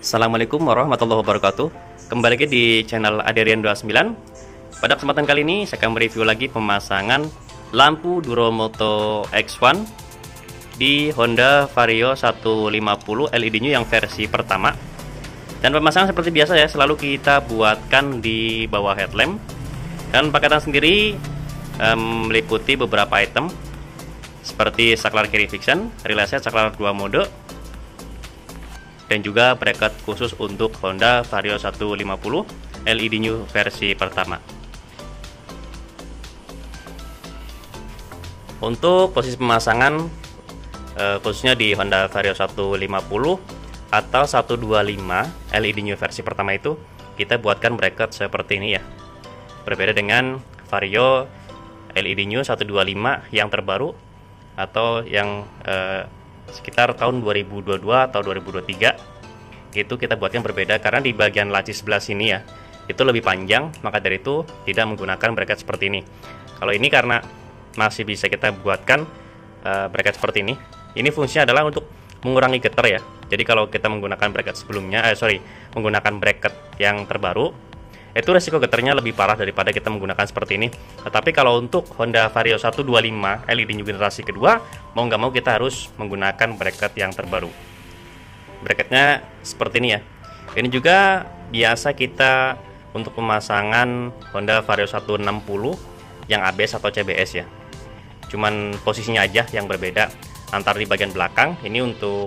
Assalamualaikum warahmatullahi wabarakatuh. Kembali lagi di channel Aderian29. Pada kesempatan kali ini saya akan mereview lagi pemasangan lampu Duromoto X1 di Honda Vario 150 LED New yang versi pertama. Dan pemasangan seperti biasa ya, selalu kita buatkan di bawah headlamp. Dan paketan sendiri meliputi beberapa item seperti saklar kiri fiction, relay set saklar 2 mode, dan juga bracket khusus untuk Honda Vario 150 LED New versi pertama. Untuk posisi pemasangan khususnya di Honda Vario 150 atau 125 LED New versi pertama itu kita buatkan bracket seperti ini ya. Berbeda dengan Vario LED New 125 yang terbaru atau yang sekitar tahun 2022 atau 2023 itu kita buatkan berbeda, karena di bagian laci sebelah sini ya itu lebih panjang, maka dari itu tidak menggunakan bracket seperti ini. Kalau ini karena masih bisa kita buatkan bracket seperti ini fungsinya adalah untuk mengurangi getar ya. Jadi kalau kita menggunakan bracket sebelumnya menggunakan bracket yang terbaru, itu resiko getarnya lebih parah daripada kita menggunakan seperti ini. Tetapi kalau untuk Honda Vario 125 LED New generasi kedua, mau nggak mau kita harus menggunakan bracket yang terbaru. Bracketnya seperti ini ya. Ini juga biasa kita untuk pemasangan Honda Vario 160 yang ABS atau CBS ya. Cuman posisinya aja yang berbeda antara di bagian belakang. Ini untuk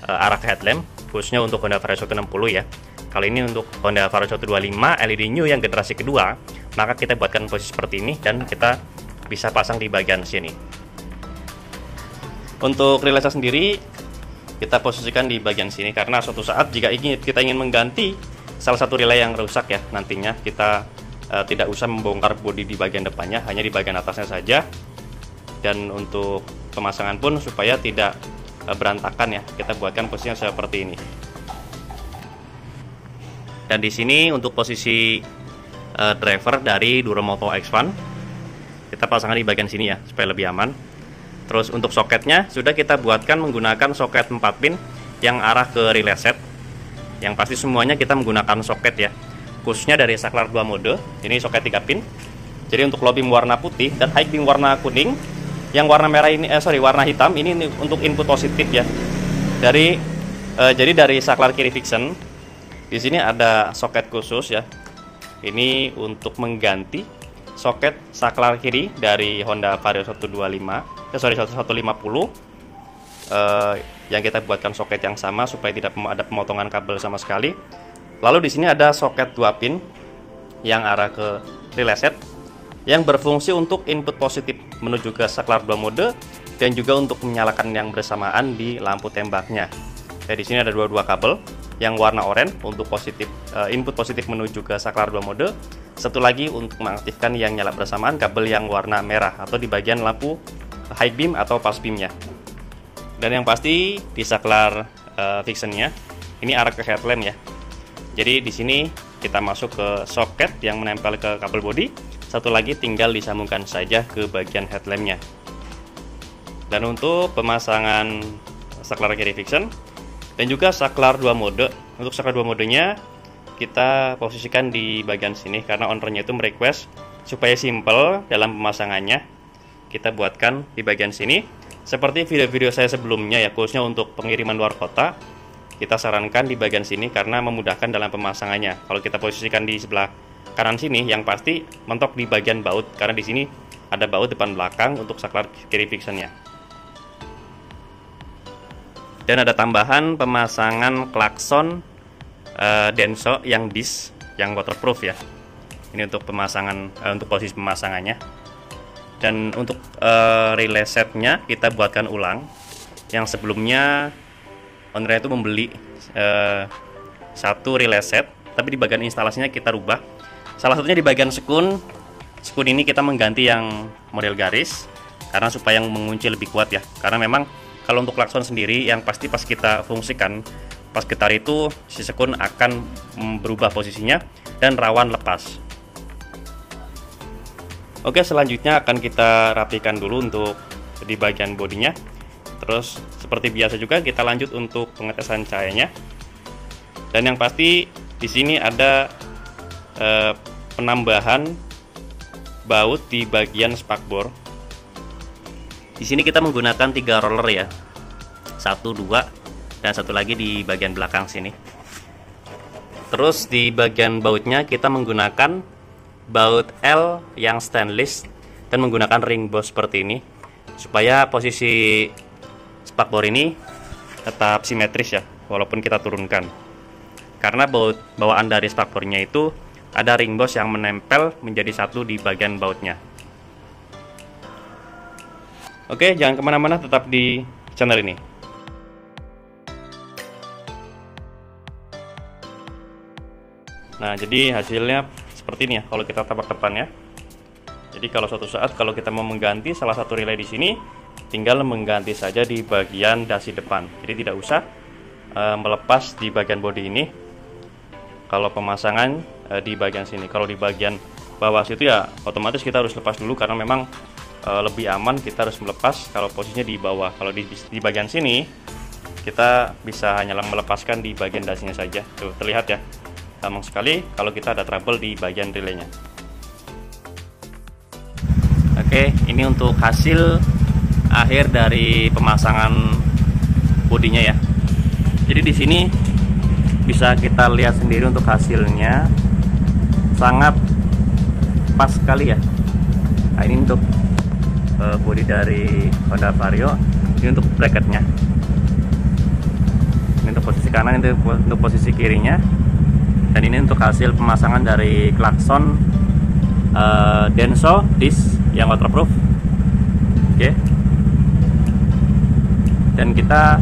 arah ke headlamp, khususnya untuk Honda Vario 160 ya. Kali ini untuk Honda Vario 125 LED New yang generasi kedua, maka kita buatkan posisi seperti ini dan kita bisa pasang di bagian sini. Untuk relay set sendiri kita posisikan di bagian sini, karena suatu saat jika kita ingin mengganti salah satu relay yang rusak ya, nantinya kita tidak usah membongkar bodi di bagian depannya, hanya di bagian atasnya saja. Dan untuk pemasangan pun supaya tidak berantakan ya, kita buatkan posisinya seperti ini. Dan di sini untuk posisi driver dari Duromoto X1 kita pasangkan di bagian sini ya supaya lebih aman. Terus untuk soketnya sudah kita buatkan menggunakan soket 4 pin yang arah ke relay set. Yang pasti semuanya kita menggunakan soket ya, khususnya dari saklar 2 mode. Ini soket 3 pin. Jadi untuk low beam warna putih dan high beam warna kuning, yang warna merah ini warna hitam ini untuk input positif ya. Jadi dari saklar kiri fiction di sini ada soket khusus ya. Ini untuk mengganti soket saklar kiri dari Honda Vario 150 yang kita buatkan soket yang sama supaya tidak ada pemotongan kabel sama sekali. Lalu di sini ada soket 2 pin yang arah ke relay set yang berfungsi untuk input positif menuju ke saklar 2 mode dan juga untuk menyalakan yang bersamaan di lampu tembaknya. Di sini ada dua kabel, yang warna oranye untuk input positif menuju ke saklar 2 mode, satu lagi untuk mengaktifkan yang nyala bersamaan kabel yang warna merah atau di bagian lampu high beam atau pulse beamnya. Dan yang pasti di saklar fictionnya ini arah ke headlamp ya. Jadi di sini kita masuk ke soket yang menempel ke kabel bodi, satu lagi tinggal disambungkan saja ke bagian headlampnya. Dan untuk pemasangan saklar kiri fiction dan juga saklar 2 mode, untuk saklar 2 modenya kita posisikan di bagian sini karena ownernya itu merequest supaya simple dalam pemasangannya. Kita buatkan di bagian sini seperti video-video saya sebelumnya ya, khususnya untuk pengiriman luar kota. Kita sarankan di bagian sini karena memudahkan dalam pemasangannya. Kalau kita posisikan di sebelah kanan sini, yang pasti mentok di bagian baut, karena di sini ada baut depan belakang untuk saklar kiri fictionnya. Dan ada tambahan pemasangan klakson Denso yang disc yang waterproof ya. Ini untuk pemasangan untuk posisi pemasangannya. Dan untuk relay setnya kita buatkan ulang. Yang sebelumnya owner itu membeli satu relay set, tapi di bagian instalasinya kita rubah. Salah satunya di bagian sekun ini kita mengganti yang model garis karena supaya yang mengunci lebih kuat ya. Karena memang kalau untuk klakson sendiri yang pasti pas kita fungsikan, pas getar itu si sekun akan berubah posisinya dan rawan lepas. Oke, selanjutnya akan kita rapikan dulu untuk di bagian bodinya. Terus seperti biasa juga kita lanjut untuk pengetesan cahayanya. Dan yang pasti di sini ada penambahan baut di bagian spakbor. Di sini kita menggunakan 3 roller ya, 1, 2, dan satu lagi di bagian belakang sini. Terus di bagian bautnya kita menggunakan baut L yang stainless dan menggunakan ring boss seperti ini, supaya posisi spakbor ini tetap simetris ya, walaupun kita turunkan. Karena bawaan dari spakbornya itu ada ring boss yang menempel menjadi satu di bagian bautnya. Oke, jangan kemana-mana, tetap di channel ini. Nah, jadi hasilnya seperti ini ya kalau kita tabak depannya. Jadi kalau suatu saat kalau kita mau mengganti salah satu relay di sini, tinggal mengganti saja di bagian dasi depan. Jadi tidak usah melepas di bagian bodi ini. Kalau pemasangan di bagian sini, kalau di bagian bawah situ ya otomatis kita harus lepas dulu, karena memang lebih aman kita harus melepas kalau posisinya di bawah. Kalau di bagian sini kita bisa hanya melepaskan di bagian dasinya saja. Tuh terlihat ya, gampang sekali kalau kita ada trouble di bagian relaynya. Oke, ini untuk hasil akhir dari pemasangan bodinya ya. Jadi di sini bisa kita lihat sendiri untuk hasilnya sangat pas sekali ya. Nah, ini untuk bodi dari Honda Vario, ini untuk bracketnya, ini untuk posisi kanan, ini untuk posisi kirinya, dan ini untuk hasil pemasangan dari klakson Denso disc yang waterproof. Oke. Dan kita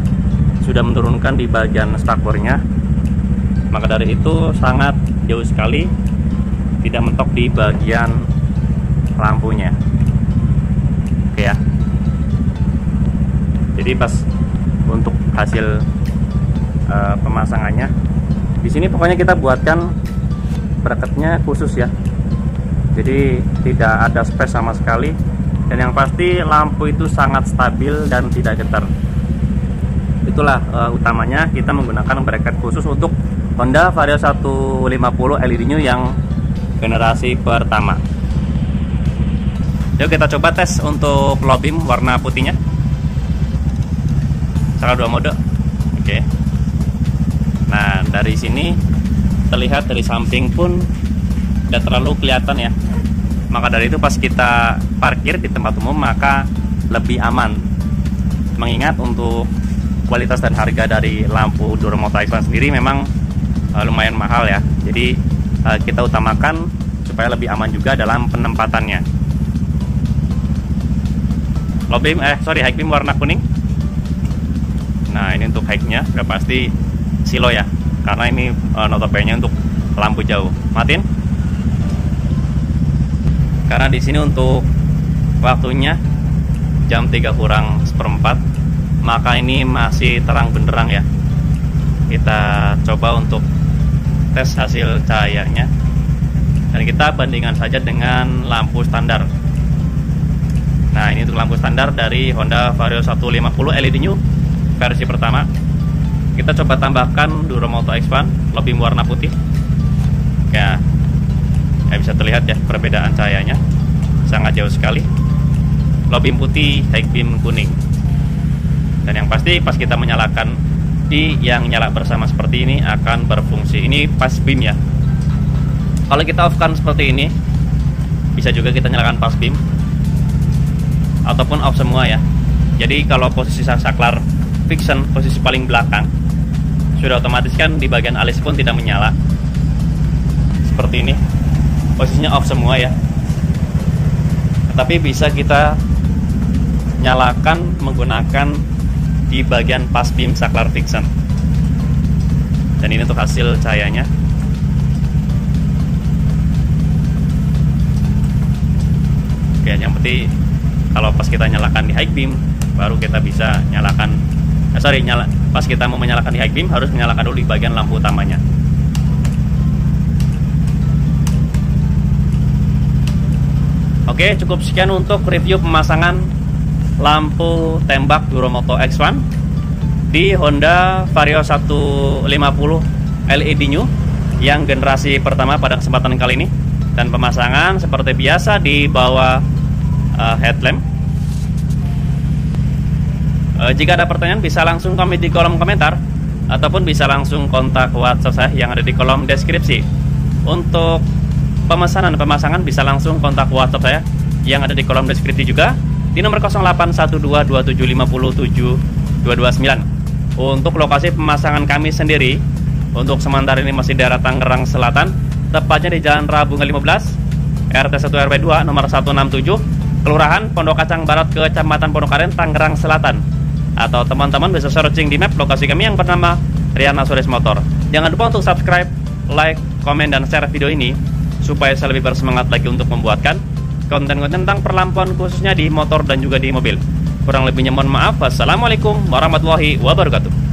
sudah menurunkan di bagian spakbornya, maka dari itu sangat jauh sekali, tidak mentok di bagian lampunya. Oke ya. Jadi pas untuk hasil pemasangannya, di sini pokoknya kita buatkan bracketnya khusus ya. Jadi tidak ada space sama sekali, dan yang pasti lampu itu sangat stabil dan tidak getar. Itulah utamanya kita menggunakan bracket khusus untuk Honda Vario 150 LED New yang generasi pertama. Yuk kita coba tes untuk low beam warna putihnya. Salah 2 mode. Oke. Nah, dari sini terlihat dari samping pun tidak terlalu kelihatan ya. Maka dari itu pas kita parkir di tempat umum maka lebih aman. Mengingat untuk kualitas dan harga dari lampu Duromoto X1 sendiri memang lumayan mahal ya. Jadi kita utamakan supaya lebih aman juga dalam penempatannya. Low beam, high beam warna kuning. Nah, ini untuk high-nya udah pasti silo ya, karena ini notabene untuk lampu jauh. Matiin. Karena di sini untuk waktunya jam 3:04, maka ini masih terang benderang ya. Kita coba untuk tes hasil cahayanya, dan kita bandingkan saja dengan lampu standar. Nah, ini untuk lampu standar dari Honda Vario 150 LED New versi pertama. Kita coba tambahkan Duromoto X1 low beam warna putih. Ya, bisa terlihat ya perbedaan cahayanya sangat jauh sekali. Low beam putih, high beam kuning. Dan yang pasti pas kita menyalakan di yang nyala bersama seperti ini akan berfungsi. Ini pas beam ya. Kalau kita off-kan seperti ini, bisa juga kita nyalakan pas beam ataupun off semua ya. Jadi kalau posisi saklar fiction, posisi paling belakang, sudah otomatis kan di bagian alis pun tidak menyala. Seperti ini, posisinya off semua ya. Tapi bisa kita nyalakan menggunakan di bagian pas beam saklar fiction. Dan ini untuk hasil cahayanya. Oke, yang penting kalau pas kita nyalakan di high beam, baru kita bisa nyalakan. Pas kita mau menyalakan di high beam harus menyalakan dulu di bagian lampu utamanya. Oke, cukup sekian untuk review pemasangan lampu tembak Duromoto X1 di Honda Vario 150 LED new yang generasi pertama pada kesempatan kali ini. Dan pemasangan seperti biasa di bawah headlamp. Jika ada pertanyaan bisa langsung komen di kolom komentar ataupun bisa langsung kontak WhatsApp saya yang ada di kolom deskripsi. Untuk pemesanan pemasangan bisa langsung kontak WhatsApp saya yang ada di kolom deskripsi juga di nomor 081227507229. Untuk lokasi pemasangan kami sendiri untuk sementara ini masih daerah Tangerang Selatan, tepatnya di Jalan Rabunga 15, RT 1 RW 2 nomor 167, Kelurahan Pondok Kacang Barat, Kecamatan Pondok Aren, Tangerang Selatan. Atau teman-teman bisa searching di map lokasi kami yang bernama Riana Suris Motor. Jangan lupa untuk subscribe, like, komen, dan share video ini supaya saya lebih bersemangat lagi untuk membuatkan konten-konten tentang perlampuan khususnya di motor dan juga di mobil. Kurang lebihnya mohon maaf. Wassalamualaikum warahmatullahi wabarakatuh.